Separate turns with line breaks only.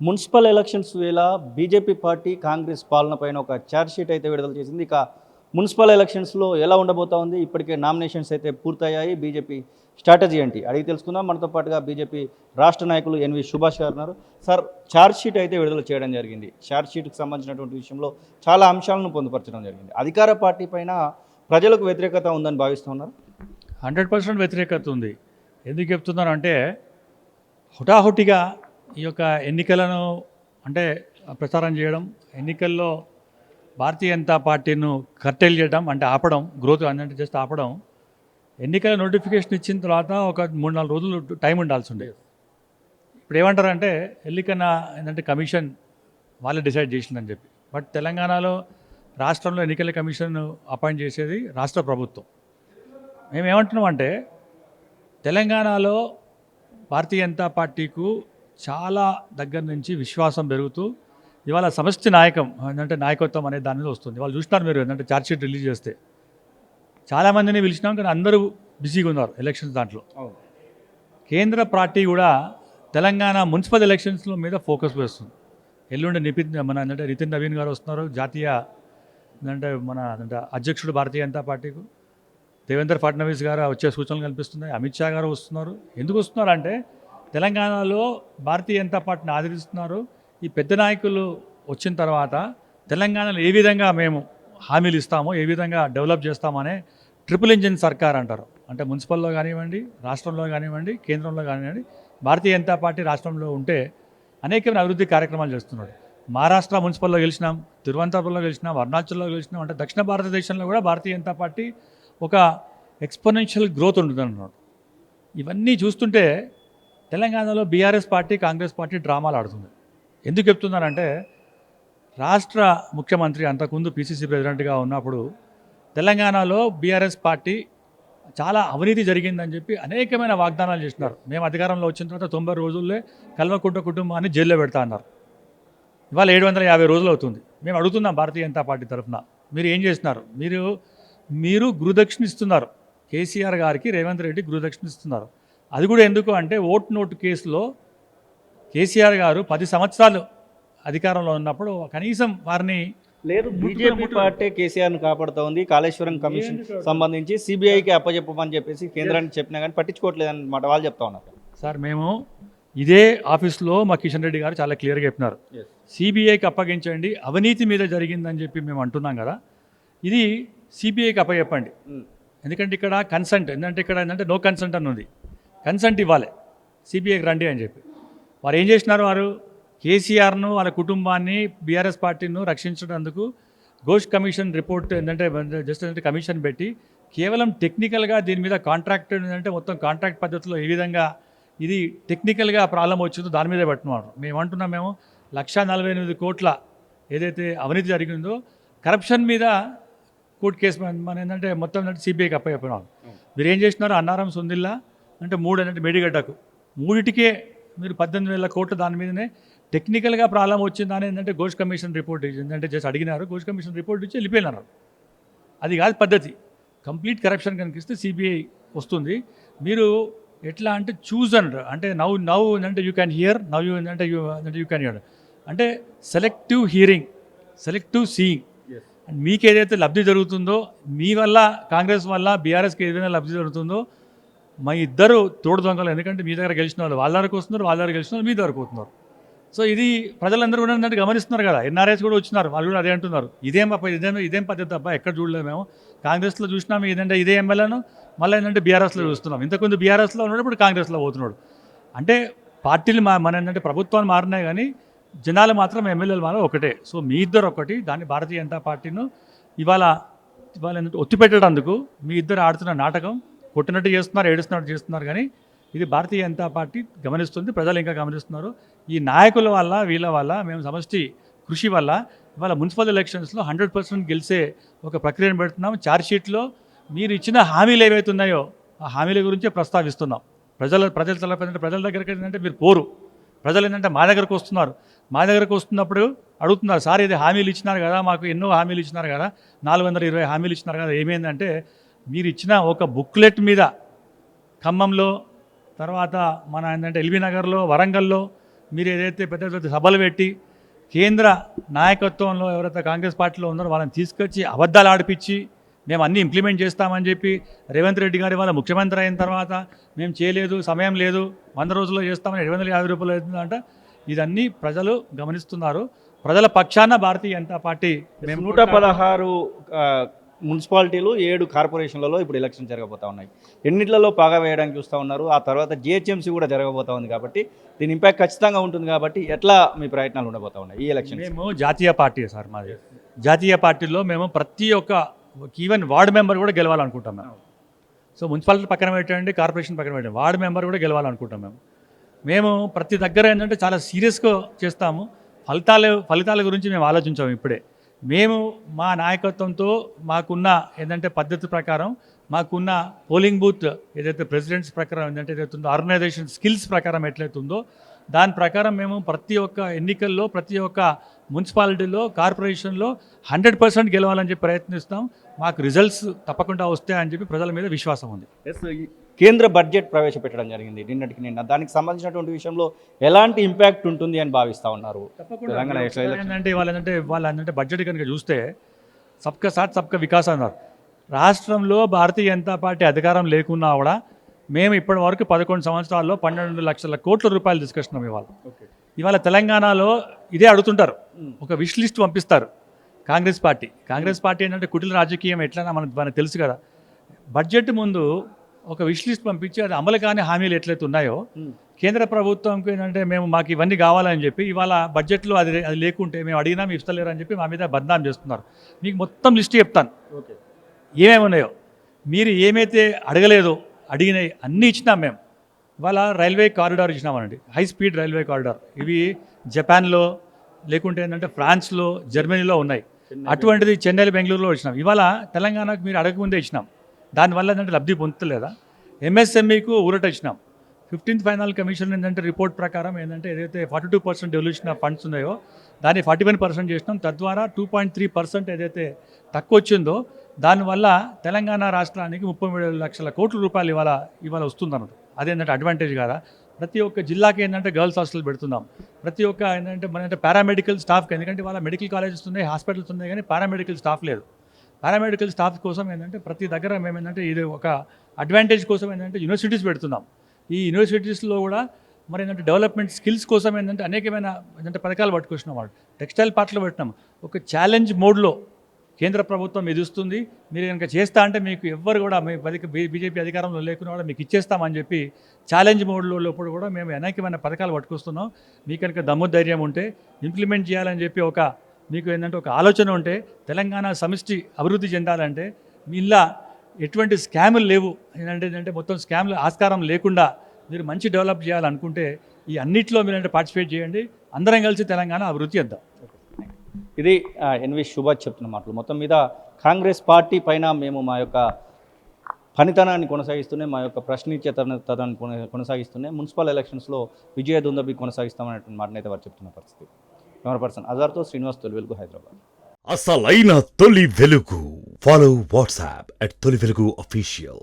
Municipal elections వేళ BJP party Congress పాలన పైన ఒక ఛార్జ్ షీట్ అయితే విడుదల చేసింది. ఇక మున్సిపల్ ఎలక్షన్స్లో ఎలా ఉండబోతా ఉంది, ఇప్పటికే నామినేషన్స్ అయితే పూర్తయ్యాయి. బీజేపీ స్ట్రాటజీ ఏంటి అడిగి తెలుసుకుందాం. మనతో పాటుగా బీజేపీ రాష్ట్ర నాయకులు ఎన్వి సుభాష్ గారు ఉన్నారు. సార్, ఛార్జ్ షీట్ అయితే విడుదల చేయడం జరిగింది. ఛార్జ్ షీట్కి సంబంధించినటువంటి విషయంలో చాలా అంశాలను పొందుపరచడం జరిగింది. అధికార పార్టీ పైన ప్రజలకు వ్యతిరేకత ఉందని భావిస్తూ ఉన్నారు.
100% వ్యతిరేకత ఉంది. ఎందుకు చెప్తున్నాను అంటే, హుటాహుటిగా ఈ యొక్క ఎన్నికలను అంటే ప్రచారం చేయడం, ఎన్నికల్లో భారతీయ జనతా పార్టీను కర్టైల్ చేయడం అంటే ఆపడం, గ్రోత్ అంటే జస్ట్ ఆపడం. ఎన్నికల నోటిఫికేషన్ ఇచ్చిన తర్వాత ఒక 3-4 రోజులు టైం ఉండాల్సి ఉండేది. ఇప్పుడు ఏమంటారంటే ఎన్నికన ఏంటంటే కమిషన్ వాళ్ళే డిసైడ్ చేసిందని చెప్పి. బట్ తెలంగాణలో రాష్ట్రంలో ఎన్నికల కమిషన్ అపాయింట్ చేసేది రాష్ట్ర ప్రభుత్వం. మేమేమంటున్నామంటే తెలంగాణలో భారతీయ జనతా పార్టీకు చాలా దగ్గర నుంచి విశ్వాసం పెరుగుతూ ఇవాళ సమష్టి నాయకత్వం అనే దాని మీద వస్తుంది. వాళ్ళు చూస్తున్నారు మీరు ఏంటంటే ఛార్జ్షీట్ రిలీజ్ చేస్తే చాలామందిని పిలిచినాం, కానీ అందరూ బిజీగా ఉన్నారు ఎలక్షన్స్ దాంట్లో. కేంద్ర పార్టీ కూడా తెలంగాణ మున్సిపల్ ఎలక్షన్స్ల మీద ఫోకస్ వేస్తుంది. ఎల్లుండి నితిన్ నవీన్ గారు వస్తున్నారు, జాతీయ అధ్యక్షుడు భారతీయ జనతా పార్టీకు. దేవేంద్ర ఫడ్నవీస్ గారు వచ్చే సూచనలు కనిపిస్తున్నాయి. అమిత్ షా గారు వస్తున్నారు. ఎందుకు వస్తున్నారు అంటే తెలంగాణలో భారతీయ జనతా పార్టీని ఆదరిస్తున్నారు. ఈ పెద్ద నాయకులు వచ్చిన తర్వాత తెలంగాణలో ఏ విధంగా మేము హామీలు ఇస్తామో, ఏ విధంగా డెవలప్ చేస్తామనే ట్రిపుల్ ఇంజిన్ సర్కార్ అంటారు. అంటే మున్సిపల్లో కానివ్వండి, రాష్ట్రంలో కానివ్వండి, కేంద్రంలో కానివ్వండి, భారతీయ జనతా పార్టీ రాష్ట్రంలో ఉంటే అనేకమైన అభివృద్ధి కార్యక్రమాలు చేస్తున్నాడు. మహారాష్ట్ర మున్సిపల్లో గెలిచినాం, తిరువనంతపురంలో గెలిచినాం, అరుణాచల్లో గెలిచినాం. అంటే దక్షిణ భారతదేశంలో కూడా భారతీయ జనతా పార్టీ ఒక ఎక్స్పోనెన్షియల్ గ్రోత్ ఉంటుందన్నమాట. ఇవన్నీ చూస్తుంటే తెలంగాణలో బీఆర్ఎస్ పార్టీ, కాంగ్రెస్ పార్టీ డ్రామాలు ఆడుతుంది. ఎందుకు చెప్తున్నానంటే రాష్ట్ర ముఖ్యమంత్రి అంతకుముందు పిసిసి ప్రెసిడెంట్గా ఉన్నప్పుడు తెలంగాణలో బీఆర్ఎస్ పార్టీ చాలా అవినీతి జరిగిందని చెప్పి అనేకమైన వాగ్దానాలు చేస్తున్నారు. మేము అధికారంలో వచ్చిన తర్వాత 90 రోజుల్లో కల్వకుంట్ల కుటుంబాన్ని జైల్లో పెడతా అన్నారు. ఇవాళ 750 రోజులు అవుతుంది. మేము అడుగుతున్నాం భారతీయ జనతా పార్టీ తరఫున, మీరు ఏం చేస్తున్నారు? మీరు గురుదక్షిణ ఇస్తున్నారు. కేసీఆర్ గారికి రేవంత్ రెడ్డి గురుదక్షిణ ఇస్తున్నారు. అది కూడా ఎందుకు అంటే నోటు కేసులో కేసీఆర్ గారు 10 సంవత్సరాలు అధికారంలో ఉన్నప్పుడు కనీసం వారిని
లేదు, బీజేపీ పార్టీ కేసీఆర్ను కాపాడుతూ ఉంది. కాళేశ్వరం కమిషన్ సంబంధించి సిబిఐకి అప్పచెప్పమని చెప్పేసి కేంద్రానికి చెప్పినా కానీ పట్టించుకోవట్లేదన్నమాట వాళ్ళు చెప్తా ఉన్నారు.
సార్, మేము ఇదే ఆఫీస్లో మా కిషన్ రెడ్డి గారు చాలా క్లియర్గా చెప్పినారు, సిబిఐకి అప్పగించండి, అవినీతి మీద జరిగిందని చెప్పి మేము అంటున్నాం కదా, ఇది సిబిఐకి అప్పచెప్పండి. ఎందుకంటే ఇక్కడ కన్సెంట్ ఏంటంటే నో కన్సెంట్ అని ఉంది. కన్సెంట్ ఇవ్వాలి, సిబిఐకి రండి అని చెప్పి. వారు ఏం చేసినారు? వారు కేసీఆర్ను, వాళ్ళ కుటుంబాన్ని, బీఆర్ఎస్ పార్టీను రక్షించడానికి Ghosh commission report just commission పెట్టి కేవలం టెక్నికల్గా దీని మీద కాంట్రాక్ట్ మొత్తం కాంట్రాక్ట్ పద్ధతిలో ఏ విధంగా ఇది టెక్నికల్గా ప్రాబ్లం వచ్చిందో దాని మీదే పట్టుకున్నారు. మేము అంటున్నాం, మేము 148 కోట్ల ఏదైతే అవినీతి జరిగిందో కరప్షన్ మీద కోర్టు కేసు మన మొత్తం సిబిఐకి అప్పచెప్పినాం. మీరు ఏం చేసినారు? అన్నారం, సుందిల్లా 3 మేడిగడ్డకు మూడిటికే మీరు 18,000 కోట్లు దాని మీదనే టెక్నికల్గా ప్రాబ్లం వచ్చిందని ఘోష్ కమిషన్ రిపోర్ట్ జస్ట్ అడిగినారు. ఘోష్ కమిషన్ రిపోర్ట్ ఇచ్చి వెళ్ళిపోయినారు. అది కాదు పద్ధతి. కంప్లీట్ కరప్షన్ కనిపిస్తే సిబిఐ వస్తుంది. మీరు ఎట్లా అంటే చూజ్ అంటే now you can here, now you can here అంటే సెలెక్టివ్ హియరింగ్, సెలెక్టివ్ సీయింగ్. మీకు ఏదైతే లబ్ధి జరుగుతుందో, మీ వల్ల, కాంగ్రెస్ వల్ల బీఆర్ఎస్కి ఏదైనా లబ్ధి జరుగుతుందో, మా ఇద్దరు తోడు దొంగలు. ఎందుకంటే మీ దగ్గర గెలిచిన వాళ్ళు వాళ్ళ దగ్గరకు వస్తున్నారు, వాళ్ళ దగ్గర గెలిచిన వాళ్ళు మీ దగ్గరకు పోతున్నారు. సో ఇది ప్రజలందరూ కూడా గమనిస్తున్నారు కదా. ఎన్ఆర్ఐస్ కూడా వచ్చినారు, వాళ్ళు కూడా అదే అంటున్నారు, ఇదేం పద్ధతి తప్ప ఎక్కడ చూడలేదు. మేము కాంగ్రెస్లో చూసినాము ఇదే ఎమ్మెల్యేను, మళ్ళీ బీఆర్ఎస్లో చూస్తున్నాం. ఇంతకుముందు బీఆర్ఎస్లో ఉన్నాడు, ఇప్పుడు కాంగ్రెస్లో పోతున్నాడు. అంటే పార్టీలు మన ప్రభుత్వాలు మారినాయి, కానీ జనాలు మాత్రం ఎమ్మెల్యేలు మాత్రం ఒకటే. సో మీ ఇద్దరు ఒకటి. దాన్ని భారతీయ జనతా పార్టీను ఇవాళ ఒత్తిపెట్టేందుకు మీ ఇద్దరు ఆడుతున్న నాటకం. కొట్టినట్టు చేస్తున్నారు, ఏడుస్తున్నట్టు చేస్తున్నారు, కానీ ఇది భారతీయ జనతా పార్టీ గమనిస్తుంది, ప్రజలు ఇంకా గమనిస్తున్నారు. ఈ నాయకుల వల్ల, వీళ్ళ వల్ల, మేము సమష్టి కృషి వల్ల ఇవాళ మున్సిపల్ ఎలక్షన్స్లో 100% గెలిచే ఒక ప్రక్రియను పెడుతున్నాం. ఛార్జ్షీట్లో మీరు ఇచ్చిన హామీలు ఏవైతే ఉన్నాయో ఆ హామీల గురించే ప్రస్తావిస్తున్నాం. ప్రజల దగ్గరికి ఏంటంటే మీరు పోరు. ప్రజలు ఏంటంటే మా దగ్గరకు వస్తున్నారు. మా దగ్గరకు వస్తున్నప్పుడు అడుగుతున్నారు, సార్ ఇది హామీలు ఇచ్చినారు కదా, మాకు ఎన్నో హామీలు ఇచ్చినారు కదా, 420 హామీలు ఇచ్చినారు కదా, ఏమైందంటే మీరు ఇచ్చిన ఒక బుక్లెట్ మీద ఖమ్మంలో, తర్వాత మన ఎల్బీ నగర్లో, వరంగల్లో మీరు ఏదైతే పెద్ద పెద్ద సభలు పెట్టి కేంద్ర నాయకత్వంలో ఎవరైతే కాంగ్రెస్ పార్టీలో ఉన్నారో వాళ్ళని తీసుకొచ్చి అబద్ధాలు ఆడిపించి మేము అన్నీ ఇంప్లిమెంట్ చేస్తామని చెప్పి రేవంత్ రెడ్డి గారి వాళ్ళ ముఖ్యమంత్రి అయిన తర్వాత మేము చేయలేదు, సమయం లేదు, 100 రోజుల్లో చేస్తామని 750 రూపాయలు అవుతుందంట. ఇదన్నీ ప్రజలు గమనిస్తున్నారు. ప్రజల పక్షాన భారతీయ జనతా పార్టీ మేము
116 మున్సిపాలిటీలు 7 కార్పొరేషన్లలో ఇప్పుడు ఎలక్షన్ జరగబోతా ఉన్నాయి. ఎన్నిట్లలో పాగా వేయడానికి చూస్తూ ఉన్నారు. ఆ తర్వాత జిహెచ్ఎంసీ కూడా జరగబోతా ఉంది కాబట్టి దీని ఇంపాక్ట్ ఖచ్చితంగా ఉంటుంది. కాబట్టి ఎట్లా మీ ప్రయత్నాలు ఉండబోతా ఉన్నాయి ఈ ఎలక్షన్?
మేము జాతీయ పార్టీ సార్, మాది జాతీయ పార్టీలో మేము ప్రతి ఒక్క ఈవెన్ వార్డు మెంబర్ కూడా గెలవాలనుకుంటాం మేము. సో మున్సిపాలిటీ పక్కన పెట్టండి, కార్పొరేషన్ పక్కన పెట్టండి, వార్డు మెంబర్ కూడా గెలవాలనుకుంటాం మేము ప్రతి దగ్గర ఏంటంటే చాలా సీరియస్గా చేస్తాము. ఫలితాల గురించి మేము ఆలోచించాము ఇప్పుడే. మేము మా నాయకత్వంతో మాకున్న ఏంటంటే పద్ధతి ప్రకారం, మాకున్న పోలింగ్ బూత్ ఏదైతే ప్రెసిడెంట్స్ ప్రకారం ఏంటంటే ఏదైతుందో ఆర్గనైజేషన్ స్కిల్స్ ప్రకారం ఎట్లయితుందో దాని ప్రకారం మేము ప్రతి ఒక్క ఎన్నికల్లో ప్రతి ఒక్క మున్సిపాలిటీలో కార్పొరేషన్లో 100% గెలవాలని చెప్పి ప్రయత్నిస్తాం. మాకు రిజల్ట్స్ తప్పకుండా వస్తాయని చెప్పి ప్రజల మీద విశ్వాసం ఉంది.
కేంద్ర బడ్జెట్ ప్రవేశపెట్టడం జరిగింది నిన్న. దానికి సంబంధించినటువంటి విషయంలో ఎలాంటి ఇంపాక్ట్ ఉంటుంది అని భావిస్తూ ఉన్నారు?
ఏంటంటే వాళ్ళంటే బడ్జెట్ కనుక చూస్తే సబ్కా సాత్ సబ్కా వికాస్ అన్నారు. రాష్ట్రంలో భారతీయ జనతా పార్టీ అధికారం లేకున్నా కూడా మేము ఇప్పటి వరకు 11 సంవత్సరాల్లో 12 లక్షల కోట్ల రూపాయలు తీసుకొచ్చినాం. ఇవాళ తెలంగాణలో ఇదే అడుగుతుంటారు, ఒక విష్ లిస్ట్ పంపిస్తారు కాంగ్రెస్ పార్టీ ఏంటంటే కుటిల రాజకీయం ఎట్లా మనకు తెలుసు కదా. బడ్జెట్ ముందు ఒక విష్ లిస్ట్ పంపించి అది అమలు కాని హామీలు ఎట్లయితే ఉన్నాయో కేంద్ర ప్రభుత్వంకి ఏంటంటే మాకు ఇవన్నీ కావాలని చెప్పి ఇవాళ బడ్జెట్లో అది లేకుంటే మేము అడిగినా మీరు ఇస్తలేరు అని చెప్పి మా మీద బద్నాం చేస్తున్నారు. మీకు మొత్తం లిస్ట్ చెప్తాను ఏమేమి ఉన్నాయో. మీరు ఏమైతే అడగలేదో అడిగినాయి అన్నీ ఇచ్చినాం మేము. ఇవాళ రైల్వే కారిడార్ ఇచ్చినామనండి, హై స్పీడ్ రైల్వే కారిడార్. ఇవి జపాన్లో లేకుంటే ఏంటంటే ఫ్రాన్స్లో, జర్మనీలో ఉన్నాయి. అటువంటిది చెన్నై, బెంగళూరులో ఇచ్చినాం. ఇవాళ తెలంగాణకు మీరు అడగకముందే ఇచ్చినాం. దానివల్ల ఏంటంటే లబ్ధి పొందలేదా? ఎంఎస్ఎంఈకు ఊరట ఇచ్చినాం. 15th ఫైనల్ కమిషన్ ఏంటంటే రిపోర్ట్ ప్రకారం ఏంటంటే ఏదైతే 42% డెవల్యూషన్ ఆఫ్ ఫండ్స్ ఉన్నాయో దాన్ని 41% చేసినాం. తద్వారా 2.3% ఏదైతే తక్కువ వచ్చిందో దానివల్ల తెలంగాణ రాష్ట్రానికి 33 లక్షల కోట్ల రూపాయలు ఇవాళ వస్తుందన్నది. అదేంటంటే అడ్వాంటేజ్ కదా. ప్రతి ఒక్క జిల్లాకి ఏంటంటే గర్ల్స్ హాస్టల్ పెడుతున్నాం. ప్రతి ఒక్క ఏంటంటే పారామెడికల్ స్టాఫ్కి, ఎందుకంటే ఇవాళ మెడికల్ కాలేజెస్ ఉన్నాయి, హాస్పిటల్స్ ఉన్నాయి, కానీ పారామెడికల్ స్టాఫ్ లేదు. పారామెడికల్ స్టాఫ్ కోసం ఏంటంటే ప్రతి దగ్గర మేము ఏంటంటే ఇది ఒక అడ్వాంటేజ్ కోసం ఏంటంటే యూనివర్సిటీస్ పెడుతున్నాం. ఈ యూనివర్సిటీస్లో కూడా మరి ఏంటంటే డెవలప్మెంట్ స్కిల్స్ కోసం ఏంటంటే అనేకమైన ఏంటంటే పథకాలు పట్టుకొచ్చినాం. వాళ్ళు టెక్స్టైల్ పార్ట్లో పెట్టినాం. ఒక ఛాలెంజ్ మోడ్లో కేంద్ర ప్రభుత్వం ఎదుస్తుంది. మీరు కనుక చేస్తా అంటే మీకు ఎవ్వరు కూడా బీజేపీ అధికారంలో లేకున్నా కూడా మీకు ఇచ్చేస్తామని చెప్పి ఛాలెంజ్ మోడ్లో లోపల కూడా మేము అనేకమైన పథకాలు పట్టుకొస్తున్నాం. మీకు కనుక దమ్ము ధైర్యం ఉంటే ఇంప్లిమెంట్ చేయాలని చెప్పి మీకు ఏంటంటే ఒక ఆలోచన ఉంటే తెలంగాణ సమిష్టి అభివృద్ధి చెందాలంటే మీలా ఎటువంటి స్కాములు లేవు, ఏంటంటే మొత్తం స్కామ్లు ఆస్కారం లేకుండా మీరు మంచి డెవలప్ చేయాలనుకుంటే ఈ అన్నిట్లో మీరు పార్టిసిపేట్ చేయండి. అందరం కలిసి తెలంగాణ అభివృద్ధి చేద్దాం.
ఇది ఎన్వి సుభాష్ చెప్తున్న మాటలు. మొత్తం మీద కాంగ్రెస్ పార్టీ పైన మేము మా యొక్క పనితనాన్ని కొనసాగిస్తూనే, మా యొక్క ప్రశ్నించేతనాన్ని కొనసాగిస్తూనే మున్సిపల్ ఎలక్షన్స్లో విజయ దుందబి కొనసాగిస్తామనేటువంటి మాటనైతే వారు చెప్తున్న పరిస్థితి. కెమెరా పర్సన్ అజార్తో శ్రీనివాస్, తొలి వెలుగు, హైదరాబాద్.
అసలైన తొలి వెలుగు. ఫాలో వాట్సాప్ @తొలి వెలుగు official.